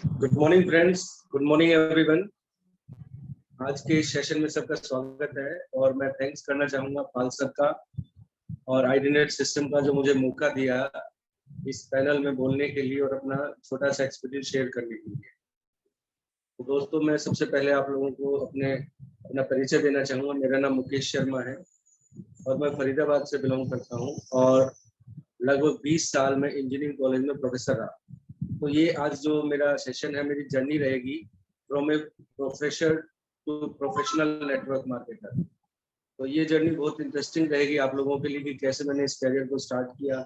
Good morning friends, good morning everyone. आज के इस सेशन में सबका स्वागत है और मैं थैंक्स करना चाहूंगा पाल सर का और आईडीनेट सिस्टम का जो मुझे मौका दिया इस पैनल में बोलने के लिए और अपना छोटा सा एक्सपीरियंस शेयर करने के लिए। तो दोस्तों, मैं सबसे पहले आप लोगों को अपना परिचय देना चाहूंगा। मेरा नाम मुकेश शर्मा है और मैं फरीदाबाद से बिलोंग करता हूँ और लगभग 20 साल में इंजीनियरिंग कॉलेज में प्रोफेसर रहा। तो ये आज जो मेरा सेशन है, मेरी जर्नी रहेगी from a professor to professional network marketer. तो ये जर्नी बहुत इंटरेस्टिंग रहेगी आप लोगों के लिए कि कैसे मैंने इस करियर को स्टार्ट किया,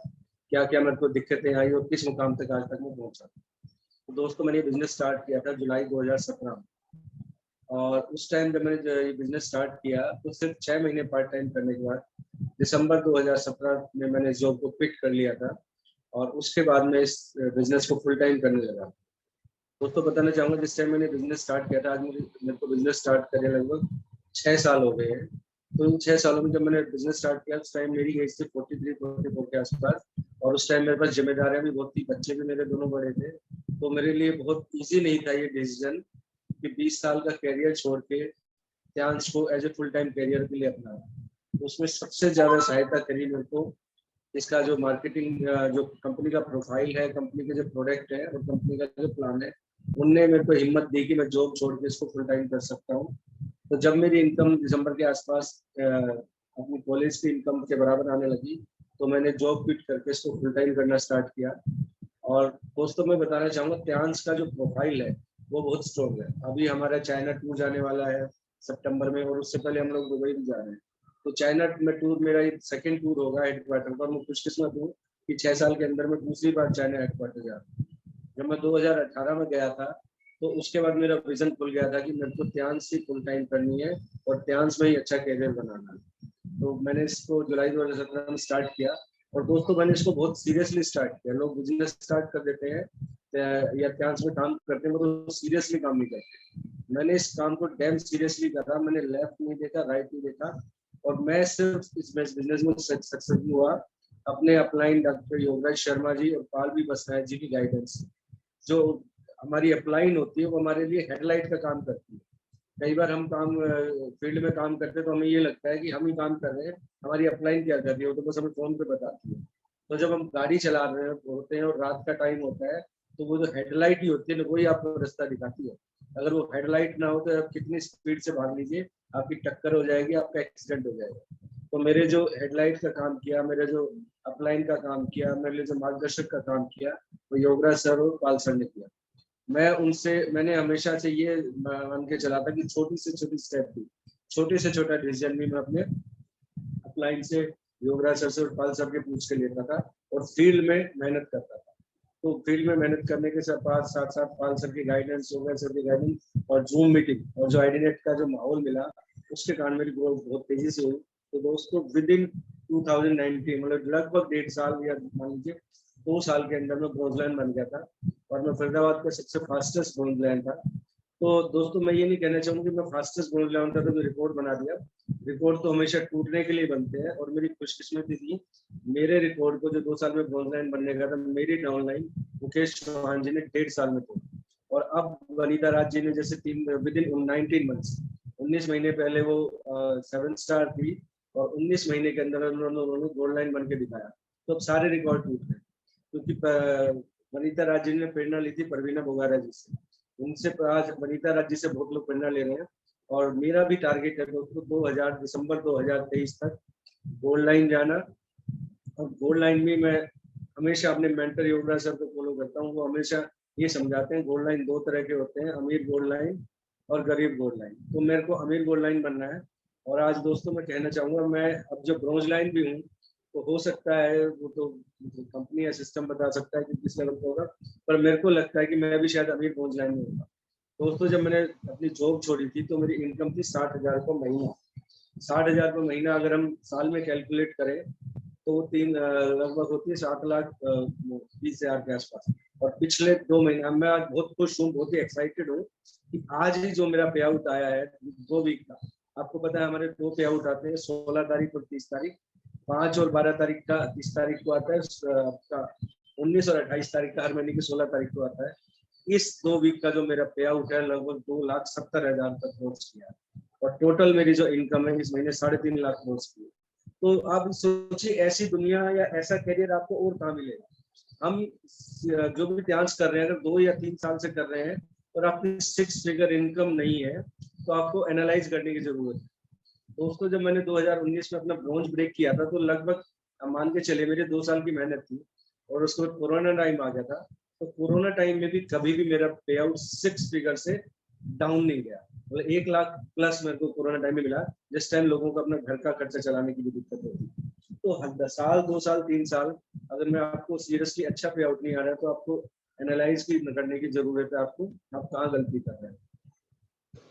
क्या क्या मेरे को दिक्कतें आई और किस मुकाम तक आज तक मैं पहुंचा। तो दोस्तों, मैंने बिजनेस स्टार्ट किया था जुलाई 2017 में और उस टाइम जब मैंने ये बिजनेस स्टार्ट किया तो सिर्फ 6 महीने पार्ट टाइम करने के बाद दिसंबर 2017 में मैंने जॉब को क्विट कर लिया था और उसके बाद मैं इस बिजनेस को फुल टाइम करने लगा। दोस्तों, बताना चाहूंगा जिस टाइम मैंने बिजनेस स्टार्ट किया था, आज मेरे को बिजनेस स्टार्ट करने लगभग 6 साल हो गए हैं। तो इन 6 सालों में जब मैंने बिजनेस स्टार्ट किया उस टाइम मेरी एज थी 43-44 के आसपास और उस टाइम मेरे पास जिम्मेदारियां भी बहुत थी, बच्चे भी मेरे दोनों बड़े थे। तो मेरे लिए बहुत ईजी नहीं था ये डिसीजन कि 20 साल का कैरियर छोड़ के डांस को as a full time career के लिए अपनाया। तो उसमें सबसे ज्यादा सहायता करी मेरे को इसका जो मार्केटिंग, जो कंपनी का प्रोफाइल है, कंपनी के जो प्रोडक्ट है और कंपनी का जो प्लान है, उनने मेरे को हिम्मत दी कि मैं जॉब छोड़ के इसको फुल टाइम कर सकता हूँ। तो जब मेरी इनकम दिसंबर के आसपास अपनी कॉलेज की इनकम के बराबर आने लगी तो मैंने जॉब क्विट करके इसको फुल टाइम करना स्टार्ट किया। और दोस्तों, मैं बताना चाहूँगा त्यांश का जो प्रोफाइल है वो बहुत स्ट्रॉन्ग है। अभी हमारा चाइना टूर जाने वाला है सितंबर में और उससे पहले हम लोग दुबई भी जा रहे हैं। तो चाइना में टूर मेरा ये सेकंड टूर होगा हेडक्वार्टर पर। मैं खुशकिस्मत हूँ कि 6 साल के अंदर में दूसरी बार चाइना हेडक्वार्टर जा रहा हूँ। जब मैं 2018 में गया था तो उसके बाद मेरा विजन खुल गया था कि मेरे को त्यांश ही फुल टाइम करनी है और त्यांश में ही अच्छा कैरियर बनाना है। तो मैंने इसको जुलाई 2017 में स्टार्ट किया और दोस्तों मैंने इसको बहुत सीरियसली स्टार्ट किया। लोग बिजनेस स्टार्ट कर देते हैं या त्यांश में काम करते हैं तो सीरियसली काम नहीं करते। मैंने इस काम को डैम सीरियसली करा। मैंने लेफ्ट नहीं देखा, राइट नहीं देखा और मैं सिर्फ इस बिजनेस में सक्सेसफुल हुआ अपने अपलाइन डॉक्टर योगराज शर्मा जी और पाल भी बसनायक जी की गाइडेंस। जो हमारी अपलाइन होती है वो हमारे लिए हेडलाइट का काम करती है। कई बार हम काम फील्ड में काम करते हैं तो हमें ये लगता है कि हम ही काम कर रहे हैं, हमारी अपलाइन क्या कर रही है वो तो बस हमें फोन पे बताती है। तो जब हम गाड़ी चला रहे होते हैं और रात का टाइम होता है तो वो जो हेडलाइट ही होती है ना वही आपको रास्ता दिखाती है। अगर वो हेडलाइट ना हो तो आप कितनी स्पीड से भाग लीजिए, आपकी टक्कर हो जाएगी, आपका एक्सीडेंट हो जाएगा। तो मेरे जो हेडलाइट का काम किया, मेरे जो अपलाइन का काम किया, मेरे जो मार्गदर्शक का काम किया वो योगराज सर और पाल सर ने किया। मैंने हमेशा से ये मान के चला था कि छोटी से छोटी स्टेप भी, छोटे से छोटा डिसीजन भी मैं अपने अपलाइन से योगराज सर से और पाल सर के पूछ के लेता था और फील्ड में मेहनत करता था। तो फील्ड में मेहनत करने के साथ साथ पाल सर की गाइडेंस, योगराज सर की गाइडेंस और जूम मीटिंग और जो आईडीनेट का जो माहौल मिला उसके कारण मेरी ग्रोथ बहुत तेजी से हुई। तो दोस्तों विद इन 2019 मतलब लगभग 1.5 साल या मान लीजिए 2 साल के अंदर में ब्रॉन्ज लाइन बन गया था और मैं फरीदाबाद का सबसे फास्टेस्ट ब्रॉन्ज लाइन था। तो दोस्तों, मैं ये नहीं कहना चाहूंगा कि मैं फास्टेस्ट ब्रॉन्ज लाइन था तो मैं रिकॉर्ड बना दिया। रिकॉर्ड तो हमेशा टूटने के लिए बनते हैं और मेरी खुशकिस्मती थी मेरे रिकॉर्ड को जो 2 साल में ब्रॉन्ज लाइन बनने का था मेरी डाउनलाइन मुकेश चौहान जी ने 1.5 साल में तोड़ी। और अब वनीता राज जी ने जैसे विद इन 19 मंथ्स, 19 महीने पहले वो 7 स्टार थी और 19 महीने के अंदर उन्होंने गोल्ड लाइन बन के दिखाया। तो अब सारे रिकॉर्ड टूट गए क्योंकि वनीता राज जी ने प्रेरणा ली थी परवीना बोगारा जी से। उनसे आज वनीता राज जी से बहुत लोग प्रेरणा ले रहे हैं और मेरा भी टारगेट है दोस्तों दिसंबर 2023 तक गोल्ड लाइन जाना। और गोल्ड लाइन में मैं हमेशा अपने मेंटर योगराज सर को फॉलो करता हूँ। वो हमेशा ये समझाते हैं गोल्ड लाइन 2 तरह के होते हैं, अमीर गोल्ड लाइन और गरीब गोल्ड लाइन। तो मेरे को अमीर गोल्ड लाइन बनना है। और आज दोस्तों मैं कहना चाहूंगा, मैं अब जो ब्रॉन्ज लाइन भी हूँ तो हो सकता है वो तो कंपनी या सिस्टम बता सकता है कि किस लेवल का होगा, पर मेरे को लगता है कि मैं भी शायद अमीर ब्रॉन्ज लाइन में होगा। दोस्तों, जब मैंने अपनी जॉब छोड़ी थी तो मेरी इनकम थी 60,000 का महीना। 60,000 का महीना अगर हम साल में कैलकुलेट करें तो वो लगभग होती है 7,20,000 के आसपास। और पिछले 2 महीने मैं आज बहुत खुश हूँ, बहुत ही एक्साइटेड हूँ कि आज ही जो मेरा पे आउट आया है 2 वीक का। आपको पता है हमारे 2 पे आउट आते हैं, 16 तारीख और 30 तारीख। 5 और 12 तारीख का 30 तारीख को आता है आपका, 19 और 28 तारीख का हर महीने की 16 तारीख को आता है। इस 2 वीक का जो मेरा पे आउट है लगभग 2,70,000 तक पहुंच गया, और टोटल मेरी जो इनकम है इस महीने 3.5 लाख पहुंच गई। तो आप सोचिए ऐसी दुनिया या ऐसा करियर आपको और कहाँ मिलेगा। हम जो भी डांस कर रहे हैं अगर 2 या 3 साल से कर रहे हैं और आपकी 6 फिगर इनकम नहीं है तो आपको एनालाइज करने की जरूरत है। दोस्तों जब मैंने 2019 में अपना ब्रॉन्ज ब्रेक किया था तो लगभग मान के चले मेरे 2 साल की मेहनत थी, और उसके बाद कोरोना टाइम आ गया था। तो कोरोना टाइम में भी कभी भी मेरा पे आउट 6 फिगर से डाउन नहीं गया, मतलब 1 लाख प्लस मेरे को कोरोना टाइम में मिला, जिस टाइम लोगों को अपना घर का खर्चा चलाने की भी दिक्कत होती। तो 10 साल 2 साल 3 साल अगर मैं आपको सीरियसली अच्छा पे आउट नहीं आ रहा है तो आपको एनालाइज की करने की जरूरत है, आपको आप कहाँ गलती कर रहे हैं।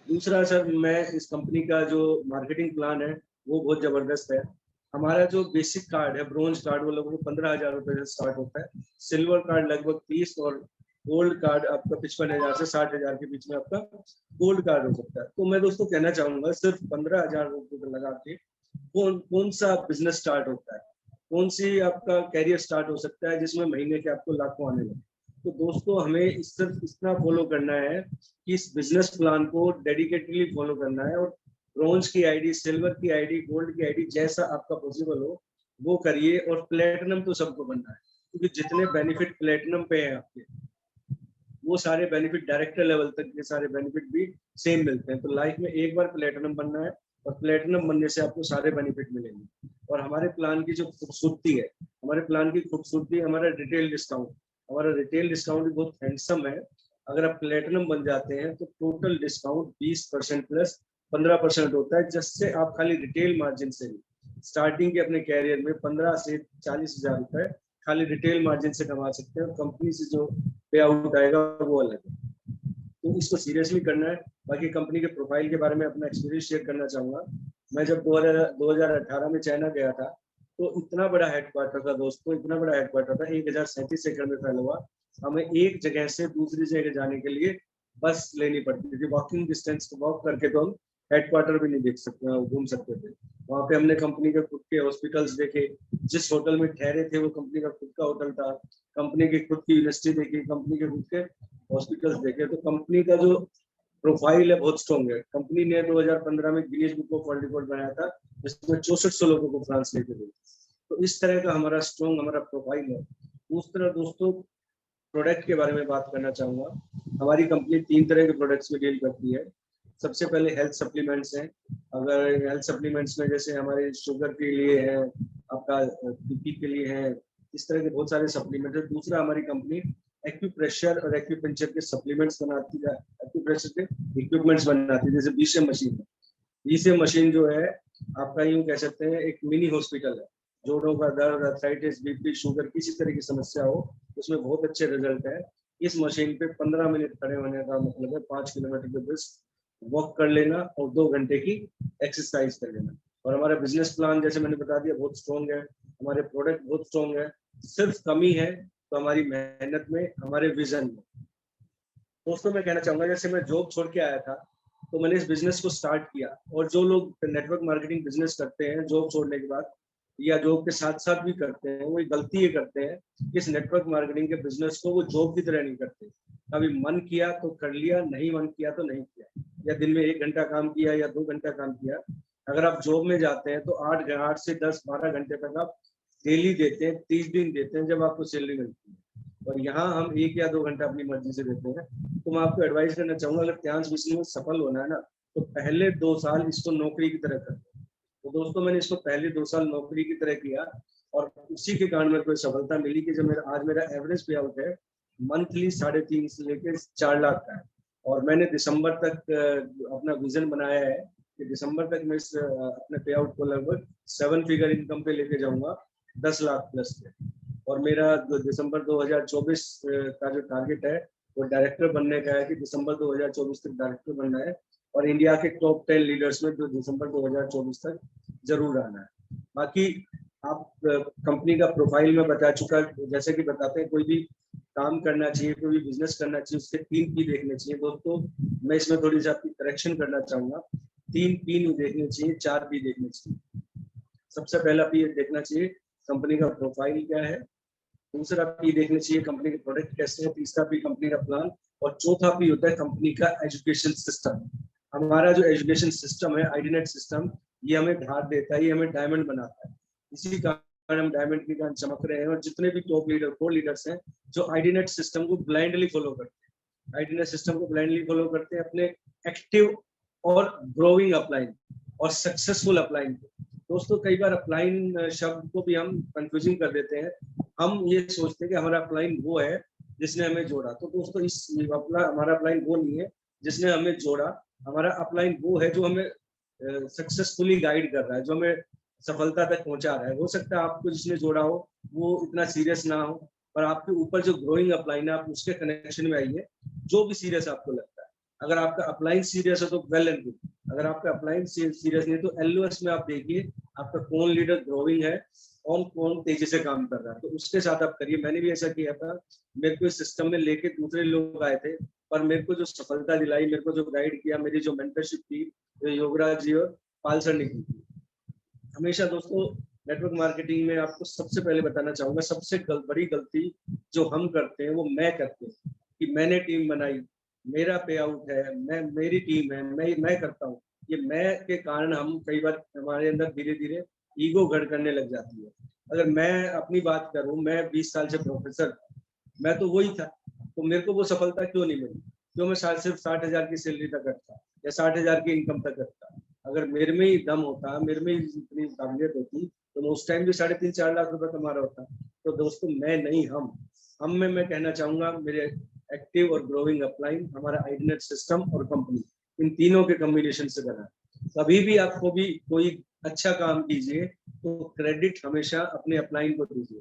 दूसरा सर, मैं इस कंपनी का जो मार्केटिंग प्लान है वो बहुत जबरदस्त है। हमारा जो बेसिक कार्ड है ब्रोंज कार्ड वो लगभग 15,000 रुपए से स्टार्ट होता है, सिल्वर कार्ड लगभग 30, और गोल्ड कार्ड आपका 55,000 से 60,000 के बीच में आपका गोल्ड कार्ड हो सकता है। तो मैं दोस्तों कहना चाहूंगा सिर्फ 15,000 रुपए लगा के कौन सा बिजनेस स्टार्ट होता है, कौन सी आपका कैरियर स्टार्ट हो सकता है जिसमें महीने के आपको लाखों आने लगे। तो दोस्तों हमें सिर्फ इतना फॉलो करना है कि इस बिजनेस प्लान को डेडिकेटली फॉलो करना है, और ब्रॉन्ज की आईडी, सिल्वर की आईडी, गोल्ड की आईडी जैसा आपका पॉसिबल हो वो करिए, और प्लेटिनम तो सबको बनना है, क्योंकि जितने बेनिफिट प्लेटिनम पे है आपके वो सारे बेनिफिट डायरेक्टर लेवल तक के सारे बेनिफिट भी सेम मिलते हैं। तो लाइफ में एक बार प्लेटिनम बनना है, और प्लेटिनम बनने से आपको सारे बेनिफिट मिलेंगे। और हमारे प्लान की जो खूबसूरती है, हमारे प्लान की खूबसूरती हमारा रिटेल डिस्काउंट, हमारा रिटेल डिस्काउंट भी बहुत हैंडसम है। अगर आप प्लेटिनम बन जाते हैं तो टोटल डिस्काउंट 20% प्लस 15% होता है, जिससे आप खाली रिटेल मार्जिन से ही स्टार्टिंग के अपने कैरियर में 15 से 40,000 रुपए खाली रिटेल मार्जिन से कमा सकते हैं। कंपनी से जो पे आउट आएगा वो अलग है, तो इसको सीरियसली करना है। बाकी कंपनी के प्रोफाइल के बारे में अपना एक्सपीरियंस शेयर करना चाहूंगा। मैं जब 2018 में चाइना गया था तो इतना बड़ा हेडक्वार्टर था दोस्तों, इतना बड़ा हेडक्वार्टर था, 1037 एकड़ में फैला हुआ। हमें एक जगह से दूसरी जगह जाने के लिए बस लेनी पड़ती थी, वॉकिंग डिस्टेंस वॉक करके तो हम हेडक्वार्टर भी नहीं देख सकते, घूम सकते थे। वहाँ पे हमने कंपनी के खुद के हॉस्पिटल्स देखे, जिस होटल में ठहरे थे वो कंपनी का खुद का होटल था, कंपनी की खुद की यूनिवर्सिटी देखी, कंपनी के खुद के हॉस्पिटल्स देखे। तो कंपनी का जो प्रोफाइल है बहुत स्ट्रॉन्ग है। कंपनी ने 2015 में Guinness book of world record बनाया था, जिसमें 6400 लोगों को फ्रांस लेके गए। तो इस तरह का हमारा स्ट्रॉन्ग हमारा प्रोफाइल है। दूसरा दोस्तों, प्रोडक्ट के बारे में बात करना चाहूंगा। हमारी कंपनी 3 तरह के प्रोडक्ट्स में डील करती है। सबसे पहले हेल्थ सप्लीमेंट्स हैं। अगर हेल्थ सप्लीमेंट्स में जैसे हमारे शुगर के लिए है, आपका बीपी के लिए है, इस तरह के बहुत सारे सप्लीमेंट है। दूसरा, हमारी कंपनी एक्यूप्रेशर और एक्यूपंक्चर के सप्लीमेंट्स बनाती है, एक्यूप्रेशर के इक्विपमेंट्स बनाती है, जैसे बीसीएम मशीन है। बीसीएम मशीन जो है आपका यूं कह सकते हैं एक मिनी हॉस्पिटल है। जोड़ों का दर्द, अर्थराइटिस, बीपी, शुगर, किसी तरह की समस्या हो उसमें बहुत अच्छे रिजल्ट है। इस मशीन पे 15 मिनट खड़े होने का मतलब है 5 किलोमीटर के ब्रिस्क वॉक कर लेना और 2 घंटे की एक्सरसाइज कर लेना। और हमारा बिजनेस प्लान जैसे मैंने बता दिया बहुत स्ट्रॉन्ग है, हमारे प्रोडक्ट बहुत स्ट्रॉन्ग है। सिर्फ कमी है तो हमारी मेहनत में, हमारे विजन में। दोस्तों मैं कहना चाहूंगा, जैसे मैं जॉब छोड़ के आया था तो मैंने इस बिजनेस को स्टार्ट किया, और जो लोग नेटवर्क मार्केटिंग बिजनेस करते हैं जॉब छोड़ने के बाद या जॉब के साथ साथ भी करते हैं, वो एक गलती ये करते हैं कि इस नेटवर्क मार्केटिंग के बिजनेस को वो जॉब की तरह नहीं करते। कभी मन किया तो कर लिया, नहीं मन किया तो नहीं किया, या दिन में 1 घंटा काम किया या 2 घंटा काम किया। अगर आप जॉब में जाते हैं तो 8 से 10-12 घंटे तक आप डेली देते हैं, 30 दिन देते हैं जब आपको सैलरी मिलती है। और यहाँ हम 1 या 2 घंटा अपनी मर्जी से देते हैं। तो मैं आपको एडवाइस करना चाहूंगा, अगर त्यांश बिजनेस में सफल होना है ना तो पहले 2 साल इसको नौकरी की तरह करें। तो दोस्तों मैंने इसको पहले 2 साल नौकरी की तरह किया, और उसी के कारण मेरे को सफलता मिली कि जब आज मेरा एवरेज पे आउट है मंथली 3.5 से लेकर 4 लाख का है। और मैंने दिसंबर तक अपना विजन बनाया है कि दिसंबर तक मैं इस अपने पे आउट को लगभग 7 फिगर इनकम पे लेके जाऊंगा, 10 लाख प्लस पे। और मेरा दिसंबर 2024 का जो टारगेट है वो डायरेक्टर बनने का है, कि दिसंबर 2024 तक डायरेक्टर बनना है, और इंडिया के टॉप 10 लीडर्स में जो दिसंबर 2024 तक जरूर आना है। बाकी आप कंपनी का प्रोफाइल में बता चुका, जैसे कि बताते हैं कोई भी काम करना चाहिए, कोई भी बिजनेस करना चाहिए, उसके 3 पी देखने चाहिए। दोस्तों मैं इसमें थोड़ी सी आपकी करेक्शन करना चाहूंगा, 3 पी नहीं देखने चाहिए, 4 पी देखने चाहिए। सबसे पहला पी देखना चाहिए कंपनी का प्रोफाइल क्या है, दूसरा पी देखना चाहिए कंपनी के प्रोडक्ट कैसे है, तीसरा पी कंपनी का प्लान, और चौथा पी होता है कंपनी का एजुकेशन सिस्टम। हमारा जो एजुकेशन सिस्टम है आईडीनेट सिस्टम, ये हमें धार देता है, ये हमें डायमंड बनाता है। इसी कारण हम डायमंड की तरह चमक रहे हैं। और जितने भी टॉप लीडर, को लीडर्स हैं जो आईडीनेट सिस्टम को ब्लाइंडली फॉलो करते हैं, आईडीनेट सिस्टम को ब्लाइंडली फॉलो करते हैं अपने एक्टिव और ग्रोइंग अपलाइन और सक्सेसफुल अपलाइन को। दोस्तों कई बार अपलाइन शब्द को भी हम कंफ्यूजिंग कर देते हैं। हम ये सोचते हैं कि हमारा अपलाइन वो है जिसने हमें जोड़ा। तो दोस्तों इस हमारा अपलाइन वो नहीं है जिसने हमें जोड़ा। हमारा अपलाइन वो है जो हमें सक्सेसफुली गाइड कर रहा है, जो हमें सफलता तक पहुंचा रहा है। हो सकता है आपको जिसने जोड़ा हो वो इतना सीरियस ना हो, पर आपके ऊपर जो ग्रोइंग अपलाइन है आप उसके कनेक्शन में आइए, जो भी सीरियस आपको लगता है। अगर आपका अपलाइन सीरियस है तो वेल एंड गुड, अगर आपका अपलाइन सीरियस नहीं तो एलओएस में आप देखिए आपका कौन लीडर ग्रोइंग है और कौन तेजी से काम कर रहा है, तो उसके साथ आप करिए। मैंने भी ऐसा किया था, मेरे को इस सिस्टम में लेके दूसरे लोग आए थे, पर मेरे को जो सफलता दिलाई, मेरे को जो गाइड किया, मेरी जो मेंटरशिप थी, जो योगराज जी और पाल सर ने की थी। हमेशा दोस्तों नेटवर्क मार्केटिंग में आपको सबसे पहले बताना चाहूंगा, सबसे बड़ी गलती जो हम करते हैं वो मैं करते हैं कि मैंने टीम बनाई, मेरा पे आउट है, मेरी टीम है, मैं करता हूँ। ये मैं के कारण हम कई बार हमारे अंदर धीरे धीरे ईगो घड़ करने लग जाती है। अगर मैं अपनी बात करूं, मैं 20 साल से प्रोफेसर, मैं तो वही था, तो मेरे को वो सफलता क्यों नहीं मिली? क्यों मैं सिर्फ 60,000 की सैलरी तक करता या 60,000 की इनकम तक करता? अगर मेरे में ही दम होता, मेरे में ही इतनी काबिलियत होती, तो मैं उस टाइम भी 3.5-4 लाख रुपए कमा रहा होता। तो दोस्तों मैं नहीं, हम में मैं कहना चाहूंगा मेरे एक्टिव और ग्रोइंग अपलाइन, हमारा आईडीनेट सिस्टम और कंपनी, इन तीनों के कॉम्बिनेशन से बना। कभी भी आपको भी कोई अच्छा काम कीजिए तो क्रेडिट हमेशा अपने अपलाइन को दीजिए।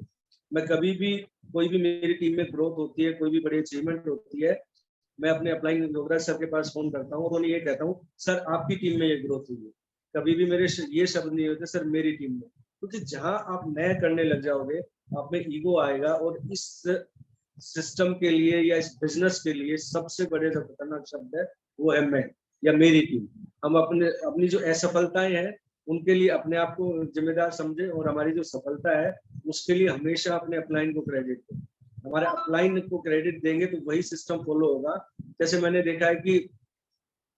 मैं कभी भी, कोई भी मेरी टीम में ग्रोथ होती है, कोई भी बड़ी अचीवमेंट होती है, मैं अपने अपलाइन योगराज सर के पास फोन करता हूँ और ये कहता हूँ सर आपकी टीम में ये ग्रोथ हुई है। कभी भी मेरे ये शब्द नहीं होते सर मेरी टीम में, क्योंकि जहां आप मैं करने लग जाओगे आप में ईगो आएगा। और इस सिस्टम के लिए या इस बिजनेस के लिए सबसे बड़े जो खतरनाक शब्द है वो है मैं या मेरी टीम। हम अपनी जो असफलताएं हैं उनके लिए अपने आप को जिम्मेदार समझे, और हमारी जो सफलता है उसके लिए हमेशा अपने अपलाइन को क्रेडिट दें। हमारे अपलाइन को क्रेडिट देंगे तो वही सिस्टम फॉलो होगा। जैसे मैंने देखा है कि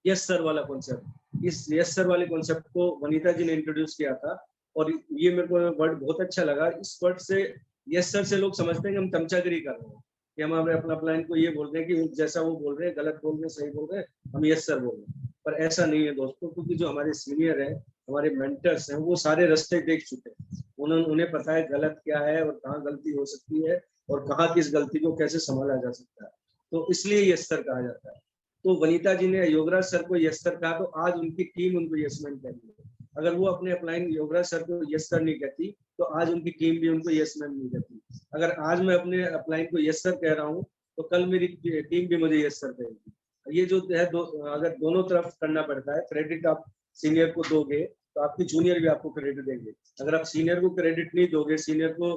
यस सर वाला कॉन्सेप्ट, इस यस सर वाले कॉन्सेप्ट को वनीता जी ने इंट्रोड्यूस किया था, और ये मेरे को वर्ड बहुत अच्छा लगा। इस वर्ड से, यस सर से लोग समझते हैं कि हम चमचागिरी कर रहे हैं, कि हम अपना अपलाइन को ये बोल रहे हैं कि जैसा वो बोल रहे हैं, गलत बोल रहे हैं, सही बोल रहे हैं, हम यस सर बोल रहे हैं। पर ऐसा नहीं है दोस्तों, क्योंकि जो हमारे सीनियर हैं, हमारे मेंटर्स हैं, वो सारे रास्ते देख चुके हैं। उन्हें पता है गलत क्या है और कहाँ गलती हो सकती है और कहाँ किस गलती को कैसे संभाला जा सकता है, तो इसलिए यस सर कहा जाता है। तो वनीता जी ने योगराज सर को यस सर कहा, तो आज उनकी टीम उनको यस मैन कह रही है। अगर वो अपने अपलाइन योगराज सर को यस सर नहीं कहती तो आज उनकी टीम भी उनको यस मैन नहीं कहती। अगर आज मैं अपने अपलाइन को यस सर कह रहा हूँ तो कल मेरी टीम भी मुझे यस सर कहेगी। ये जो है अगर दोनों तरफ करना पड़ता है, क्रेडिट आप सीनियर को दोगे तो आपकी जूनियर भी आपको क्रेडिट देंगे। अगर आप सीनियर को क्रेडिट नहीं दोगे, सीनियर को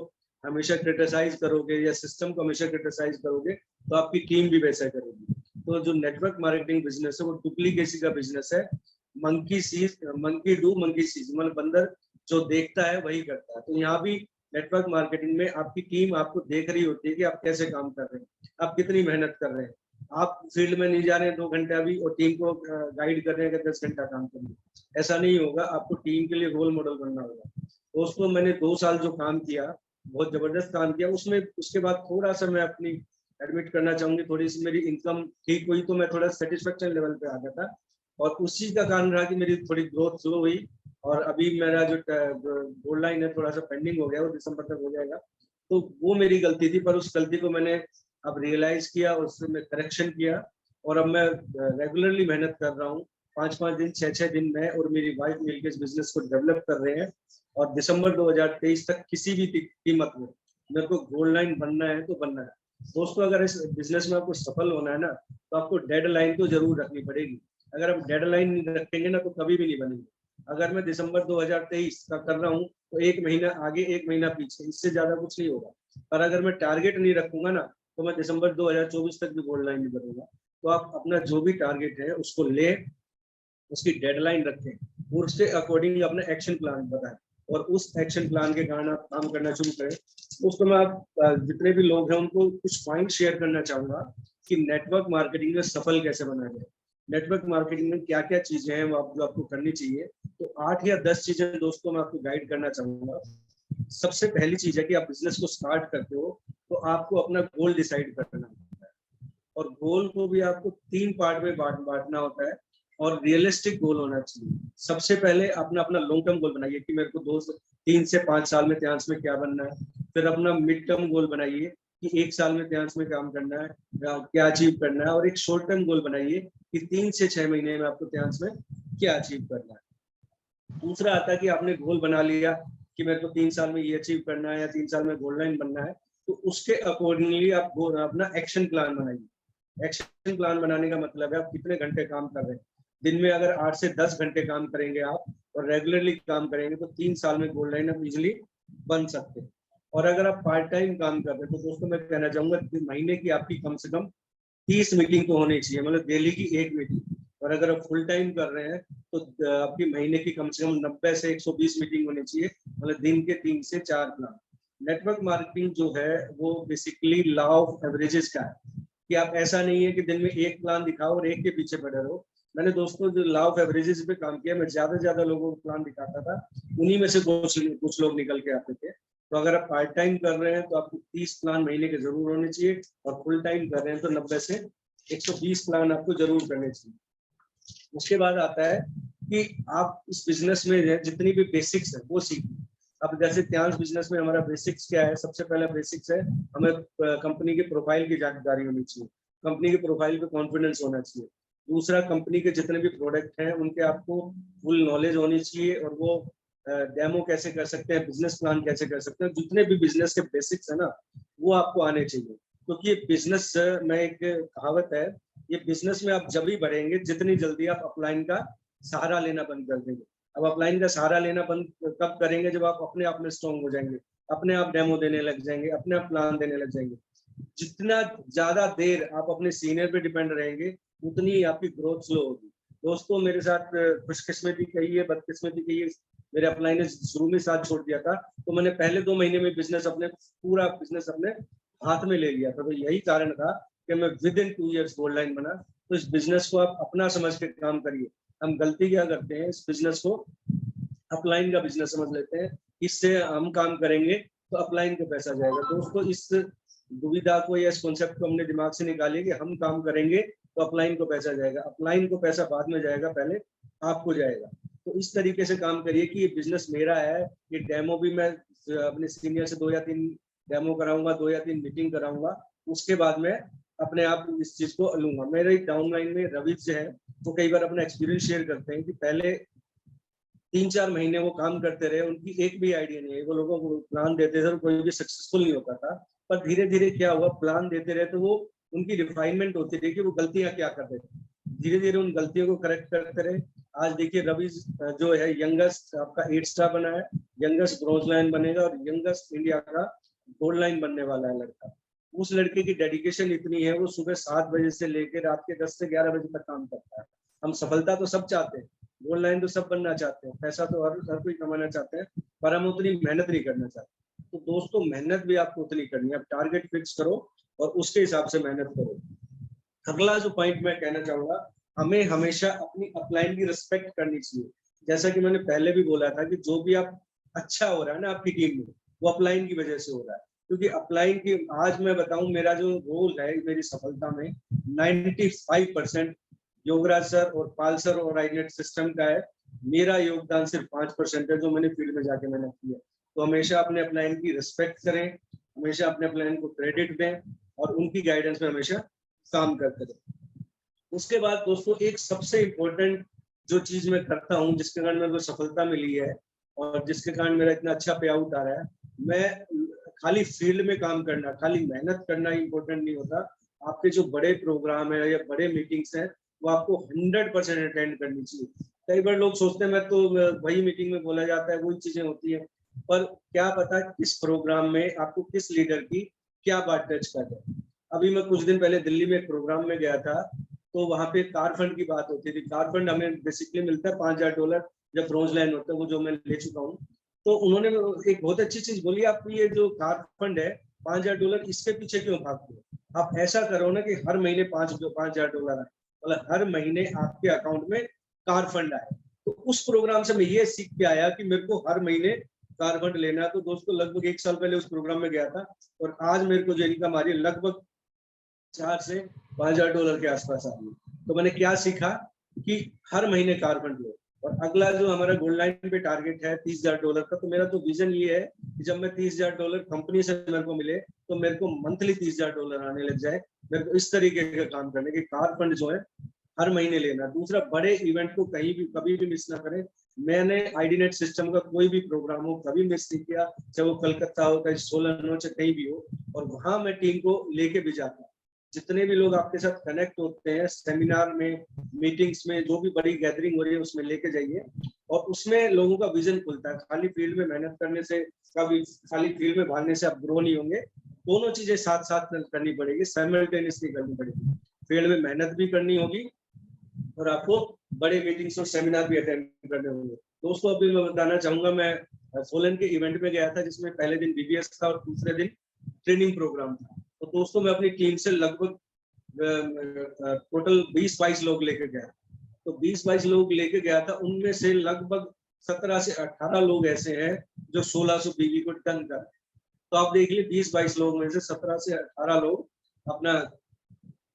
हमेशा क्रिटिसाइज करोगे या सिस्टम को हमेशा क्रिटिसाइज करोगे, तो आपकी टीम भी वैसा करेगी। तो जो नेटवर्क मार्केटिंग बिजनेस है वो डुप्लीकेसी का बिजनेस है। Monkey sees, monkey do monkey sees, मतलब बंदर जो देखता है वही करता है। तो यहाँ भी नेटवर्क मार्केटिंग में आपकी टीम आपको देख रही होती है कि आप कैसे काम कर रहे हैं, आप कितनी मेहनत कर रहे हैं। आप फील्ड में नहीं जा रहे हैं 2 घंटे अभी और टीम को गाइड कर रहे हैं कि 10 घंटा काम करिए, ऐसा नहीं होगा। आपको टीम के लिए रोल मॉडल बनना होगा। दोस्तों मैंने 2 साल जो काम किया, बहुत जबरदस्त काम किया उसमें। उसके बाद थोड़ा सा मैं अपनी एडमिट करना चाहूंगी, थोड़ी सी मेरी इनकम ठीक हुई तो मैं थोड़ा सेटिस्फेक्शन लेवल पे आ गया था, और उसी का कारण रहा कि मेरी थोड़ी ग्रोथ स्लो हुई। और अभी मेरा जो गोल्ड लाइन है थोड़ा सा पेंडिंग हो गया, वो दिसंबर तक हो जाएगा। तो वो मेरी गलती थी, पर उस गलती को मैंने अब रियलाइज किया और उससे मैं करेक्शन किया, और अब मैं रेगुलरली मेहनत कर रहा हूँ। 5-5 दिन 6-6 दिन में और मेरी वाइफ मिलकर इस बिजनेस को डेवलप कर रहे हैं। और दिसंबर 2023 तक किसी भी कीमत में मेरे को गोल्ड लाइन बनना है तो बनना है। दोस्तों अगर इस बिजनेस में आपको सफल होना है ना, तो आपको डेड लाइन तो जरूर रखनी पड़ेगी। अगर आप डेड लाइन नहीं रखेंगे ना तो कभी भी नहीं बनेंगे। अगर मैं दिसंबर 2023 का कर रहा हूँ तो 1 महीना आगे 1 महीना पीछे, इससे ज्यादा कुछ नहीं होगा। पर अगर मैं टारगेट नहीं रखूंगा ना तो मैं दिसंबर 2024 तक भी गोल्ड लाइन नहीं बनूंगा। तो आप अपना जो भी टारगेट है उसको ले, उसकी डेडलाइन रखें और उसके अकॉर्डिंग अपना एक्शन प्लान बताएं। और उस एक्शन प्लान के कारण आप काम करना शुरू करें। दोस्तों मैं आप जितने भी लोग हैं उनको कुछ पॉइंट शेयर करना चाहूंगा कि नेटवर्क मार्केटिंग में सफल कैसे बना जाए। नेटवर्क मार्केटिंग में क्या क्या चीजें हैं वो जो आपको करनी चाहिए, तो 8 या 10 चीजें दोस्तों मैं आपको गाइड करना चाहूंगा। सबसे पहली चीज है कि आप बिजनेस को स्टार्ट करते हो तो आपको अपना गोल डिसाइड करना होता है, और गोल को भी आपको 3 पार्ट में बांटना होता है, और रियलिस्टिक गोल होना चाहिए। सबसे पहले अपना अपना लॉन्ग टर्म गोल बनाइए कि मेरे को 3 से 5 साल में त्यांश में क्या बनना है। फिर अपना मिड टर्म गोल बनाइए कि 1 साल में त्यांश में काम करना है, क्या अचीव करना है। और एक शॉर्ट टर्म गोल बनाइए कि 3 से 6 महीने में आपको त्यांश में क्या अचीव करना है। दूसरा आता है कि आपने गोल बना लिया कि मेरे को 3 साल में ये अचीव करना है या 3 साल में गोल्ड लाइन बनना है, तो उसके अकॉर्डिंगली आप अपना एक्शन प्लान बनाइए। एक्शन प्लान बनाने का मतलब है आप कितने घंटे काम कर रहे हैं। दिन में अगर 8 से 10 घंटे काम करेंगे आप और रेगुलरली काम करेंगे तो 3 साल में गोल्ड लाइन आप इजिली बन सकते हैं। और अगर आप पार्ट टाइम काम कर रहे हैं तो दोस्तों मैं कहना चाहूंगा महीने की आपकी कम से कम 30 मीटिंग तो होनी चाहिए, मतलब डेली की 1 मीटिंग। और अगर आप फुल टाइम कर रहे हैं तो आपकी महीने की कम से कम 90 से 120 मीटिंग होनी चाहिए, मतलब दिन के 3 से 4 प्लान। नेटवर्क मार्केटिंग जो है वो बेसिकली लॉ ऑफ एवरेजेस का है कि आप ऐसा नहीं है कि दिन में एक प्लान दिखाओ और एक के पीछे पड़े रहो। मैंने दोस्तों जो लॉ ऑफ एवरेजेस पे काम किया, मैं ज्यादा लोगों को प्लान दिखाता था, उन्हीं में से कुछ लोग निकल के आते थे। तो अगर आप पार्ट टाइम कर रहे हैं तो आपको 30 प्लान महीने के जरूर होने चाहिए, और फुल टाइम कर रहे हैं तो 90 से 120 प्लान आपको जरूर करने चाहिए। उसके बाद आता है कि आप इस बिजनेस में जितनी भी बेसिक्स है वो सीखिए। अब जैसे त्यांश बिजनेस में हमारा बेसिक्स क्या है, सबसे पहला बेसिक्स है हमें कंपनी के प्रोफाइल की जानकारी होनी चाहिए, कंपनी के प्रोफाइल पे कॉन्फिडेंस होना चाहिए। दूसरा, कंपनी के जितने भी प्रोडक्ट हैं उनके आपको फुल नॉलेज होनी चाहिए, और वो डेमो कैसे कर सकते हैं, बिजनेस प्लान कैसे कर सकते हैं, जितने भी बिजनेस के बेसिक्स है ना वो आपको आने चाहिए। क्योंकि ये बिजनेस में एक कहावत है, ये बिजनेस में आप जब ही बढ़ेंगे जितनी जल्दी आप अपलाइन का सहारा लेना बंद कर देंगे। अब अपलाइन का सहारा लेना बंद कब करेंगे, जब आप अपने आप में स्ट्रॉन्ग हो जाएंगे, अपने आप डेमो देने लग जाएंगे, अपने आप प्लान देने लग जाएंगे। जितना ज्यादा देर आप अपने सीनियर पे डिपेंड रहेंगे उतनी ही आपकी ग्रोथ स्लो होगी। दोस्तों मेरे साथ खुशकिस्मती कही है, बदकिस्मती कही है, मेरे अपलाइन ने शुरू में साथ छोड़ दिया था, तो मैंने पहले 2 महीने में पूरा बिजनेस अपने हाथ में ले लिया था। तो यही कारण था कि मैं with in 2 years gold line बना। तो इस बिजनेस को आप अपना समझ के काम करिए। हम गलती क्या करते हैं, इस बिजनेस को अपलाइन का बिजनेस समझ लेते हैं, इससे हम काम करेंगे तो अपलाइन का पैसा जाएगा। दोस्तों इस दुविधा को या इस कॉन्सेप्ट को हमने दिमाग से निकालिए कि हम काम करेंगे तो अपलाइन को पैसा जाएगा, अपलाइन को पैसा बाद में जाएगा, पहले आपको जाएगा। तो इस तरीके से काम करिए कि ये बिजनेस मेरा है, ये डेमो भी मैं अपने सीनियर से 2 या 3 डेमो कराऊंगा, 2 या 3 मीटिंग कराऊंगा, उसके बाद में अपने आप इस चीज को लूंगा। मेरे डाउनलाइन में रवि जो है वो कई बार अपना एक्सपीरियंस शेयर करते हैं कि पहले 3-4 महीने वो काम करते रहे, उनकी एक भी आइडिया नहीं है, वो लोगों को प्लान देते थे कोई भी सक्सेसफुल नहीं होता था। पर धीरे धीरे क्या हुआ, प्लान देते रहे तो वो उनकी रिफाइनमेंट होती रही कि वो गलतियां क्या कर रहे थे, धीरे धीरे उन गलतियों को करेक्ट करते रहे। आज देखिए रवि जो है यंगेस्ट आपका 8 स्टार बना है, यंगेस्ट ब्रॉन्ज लाइन बनेगा और यंगेस्ट इंडिया का गोल्ड लाइन बनने वाला है लड़का। उस लड़के की डेडिकेशन इतनी है, वो सुबह 7 बजे से लेकर रात के 10 से 11 बजे तक काम करता है। हम सफलता तो सब चाहते हैं, गोल्ड लाइन तो सब बनना चाहते हैं, पैसा तो हर कोई कमाना चाहते हैं, पर हम उतनी मेहनत नहीं करना चाहते। तो दोस्तों मेहनत भी आपको उतनी करनी है, आप टारगेट फिक्स करो और उसके हिसाब से मेहनत करो। अगला जो पॉइंट मैं कहना चाहूंगा, हमें हमेशा अपनी अपलाइन की रिस्पेक्ट करनी चाहिए। जैसा कि मैंने पहले भी बोला था कि जो भी आप अच्छा हो रहा है ना आपकी टीम में, वो अपलाइन की वजह से हो रहा है। क्योंकि अपलाइन की, आज मैं बताऊं मेरा जो रोल है मेरी सफलता में 95% योगराज सर और पाल सर और आईनेट सिस्टम का है। मेरा योगदान सिर्फ 5% है जो मैंने फील्ड में जाके मेहनत की है। तो हमेशा अपने अपलाइन की रिस्पेक्ट करें, हमेशा अपने अपलाइन को क्रेडिट दें और उनकी गाइडेंस में हमेशा काम करते रहे। उसके बाद दोस्तों एक सबसे इम्पोर्टेंट जो चीज मैं करता हूँ, जिसके कारण मेरे को सफलता मिली है और जिसके कारण मेरा इतना अच्छा पे आउट आ रहा है, मैं खाली फील्ड में काम करना, खाली मेहनत करना इम्पोर्टेंट नहीं होता। आपके जो बड़े प्रोग्राम है या बड़े मीटिंग्स हैं वो आपको 100% अटेंड करनी चाहिए। कई बार लोग सोचते हैं मैं तो वही मीटिंग में बोला जाता है, वही चीजें होती है, पर क्या पता किस प्रोग्राम में आपको किस लीडर की क्या बात टच कर रहे। अभी मैं कुछ दिन पहले दिल्ली में एक प्रोग्राम में गया था, तो वहां पे कार फंड की बात होती थी। कार फंड हमें बेसिकली मिलता है $5000 जब ब्रॉन्ज लाइन होता है, वो जो मैं ले चुका हूँ। तो उन्होंने एक बहुत अच्छी चीज बोली, आप ये जो कार फंड है $5000, इसके पीछे क्यों भागते हो? आप ऐसा करो ना कि हर महीने $5000 आए, मतलब हर महीने आपके अकाउंट में कार फंड आए। तो उस प्रोग्राम से मैं ये सीख के आया कि मेरे को हर महीने कार फंड लेना है। तो दोस्तों लगभग 1 साल पहले उस प्रोग्राम में गया था और आज मेरे को जो इनकम आ रही है लगभग $4 से $5000 के आसपास आ रही है। तो मैंने क्या सीखा कि हर महीने कार फंड लो। और अगला जो हमारा गोल्ड लाइन पे टारगेट है $30,000 का, तो मेरा तो विजन ये है कि जब मैं $30,000 कंपनी से मेरे को मिले तो मेरे को मंथली $30,000 आने लग जाए। मेरे को इस तरीके का काम करने के कार फंड जो है हर महीने लेना। दूसरा, बड़े इवेंट को कहीं भी कभी भी मिस ना करें। मैंने आईडीनेट सिस्टम का कोई भी प्रोग्राम हो कभी मिस नहीं किया, चाहे वो कलकत्ता हो, चाहे सोलन हो, चाहे कहीं भी हो। और वहां मैं टीम को लेके भी जाता हूँ। जितने भी लोग आपके साथ कनेक्ट होते हैं सेमिनार में, मीटिंग्स में, जो भी बड़ी गैदरिंग हो रही है उसमें लेके जाइए। और उसमें लोगों का विजन खुलता है। खाली फील्ड में मेहनत करने से, कभी खाली फील्ड में भागने से आप ग्रो नहीं होंगे। दोनों चीजें साथ साथ करनी पड़ेगी, साइमल्टेनियसली करनी पड़ेगी। फील्ड में मेहनत भी करनी होगी और आपको बड़े मीटिंग्स और सेमिनार भी अटेंड करने होंगे। दोस्तों अभी मैं बताना चाहूंगा, मैं सोलन के इवेंट में गया था जिसमें पहले दिन बीबीएस था और दूसरे दिन ट्रेनिंग प्रोग्राम था। तो दोस्तों मैं अपनी टीम से लगभग टोटल 20-22 लोग लेके गया। तो 20-22 लोग लेके गया था, उनमें से लगभग 17 से 18 लोग ऐसे हैं जो 1600 बीबी को डन कर। तो आप देख लीजिए 20-22 लोग में से 17 से 18 लोग अपना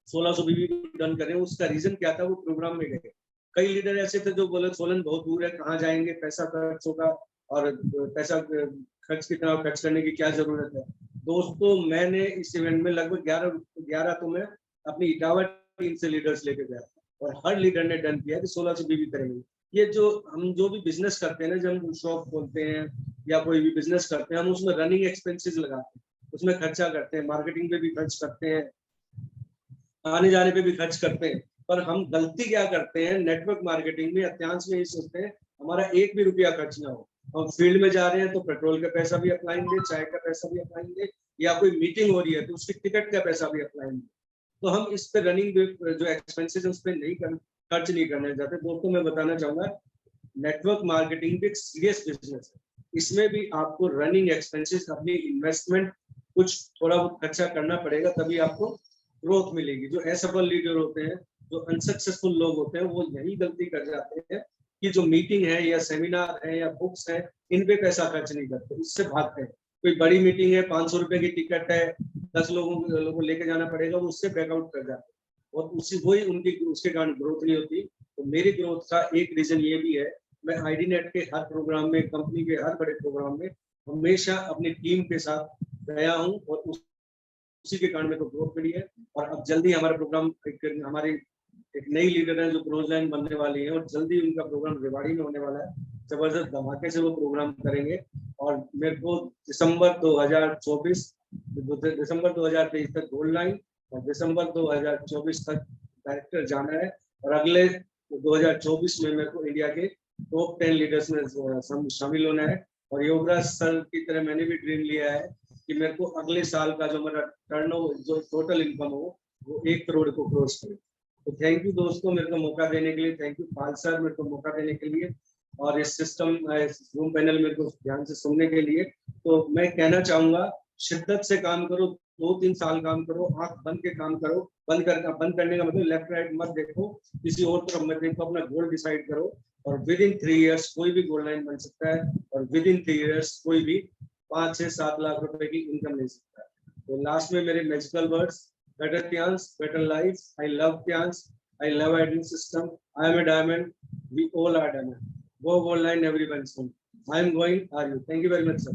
1600 बीबी डन करें। उसका रीजन क्या था? वो प्रोग्राम में गए। कई लीडर ऐसे थे जो बोले सोलन बहुत दूर है, कहाँ जाएंगे, पैसा खर्च होगा और पैसा खर्च कितना खर्च करने की क्या जरूरत है। दोस्तों मैंने इस इवेंट में लगभग 11 तो मैं अपनी इटावा टीम से लीडर्स लेके गया और हर लीडर ने डन किया कि 1600 बीबी करेंगे। ये हम जो भी बिजनेस करते हैं ना, जब हम शॉप खोलते हैं या कोई भी बिजनेस करते हैं, हम उसमें रनिंग एक्सपेंसेस लगाते हैं, उसमें खर्चा करते हैं, मार्केटिंग पे भी खर्च करते हैं, आने जाने पे भी खर्च करते हैं। पर हम गलती क्या करते हैं, नेटवर्क मार्केटिंग में अत्यांश में ये सोचते हैं हमारा एक भी रुपया खर्च ना हो। हम फील्ड में जा रहे हैं तो पेट्रोल का पैसा भी अपनाएंगे, चाय का पैसा भी अपनाएंगे, या कोई मीटिंग हो रही है तो उसकी टिकट का पैसा भी अपनाएंगे। तो हम इस पे रनिंग जो एक्सपेंसेस है उस पर खर्च नहीं करना चाहते। दोस्तों मैं बताना चाहूंगा, नेटवर्क मार्केटिंग भी एक सीरियस बिजनेस है। इसमें भी आपको रनिंग एक्सपेंसेस, अपनी इन्वेस्टमेंट कुछ थोड़ा बहुत खर्चा करना पड़ेगा, तभी आपको ग्रोथ मिलेगी। जो असफल लीडर होते हैं, जो अनसक्सेसफुल लोग होते हैं, वो यही गलती कर जाते हैं कि जो मीटिंग है या सेमिनार है या बुक्स है, इन पे पैसा खर्च नहीं करते, उससे भागते हैं। कोई बड़ी मीटिंग है, 500 रुपए की टिकट है, 10 लोगों को लेके जाना पड़ेगा, वो उससे बैकआउट कर जाते हैं और वही उनकी उसके कारण ग्रोथ नहीं होती। तो मेरी ग्रोथ का एक रीजन ये भी है, मैं आईडीनेट के हर प्रोग्राम में, कंपनी के हर बड़े प्रोग्राम में हमेशा अपनी टीम के साथ गया हूँ और उसी के कारण मेरे को ग्रोथ मिली है। और अब जल्दी हमारा प्रोग्राम, हमारी एक नई लीडर है जो क्लोज लाइन बनने वाली है और जल्दी उनका प्रोग्राम रेवाड़ी में होने वाला है। जबरदस्त धमाके से वो प्रोग्राम करेंगे और मेरे को दिसंबर 2023 तक गोल्ड लाइन और दिसंबर 2024 तक डायरेक्टर जाना है। और अगले 2024 में मेरे को इंडिया के टॉप 10 लीडर्स में शामिल होना है। और योगराज सर की तरह मैंने भी ड्रीम लिया है कि मेरे को अगले साल का जो मेरा टर्नओवर, जो टोटल इनकम हो, वो 1 करोड़ को क्रॉस करे। तो थैंक यू दोस्तों मेरे को मौका देने के लिए, थैंक यू पाल सर मेरे को मौका देने के लिए और इस सिस्टम जूम पैनल मेरे को ध्यान से सुनने के लिए। तो मैं कहना चाहूंगा, शिद्दत से काम करो, 2-3 साल काम करो, आंख बंद के काम करो। बंद करने का मतलब लेफ्ट राइट मत देखो, किसी और तरफ मत देखो, अपना गोल डिसाइड करो और विद इन 3 इयर्स कोई भी गोल लाइन बन सकता है और विद इन 3 इयर्स कोई भी 5 से 7 लाख रुपए की इनकम ले सकता है। तो लास्ट में मेरे magical words, better Tyans, better life. I love Tyans. I love Ideal System. I am a diamond. We all are diamond. Go online, everyone soon. I am going. Are you? Thank you very much, sir.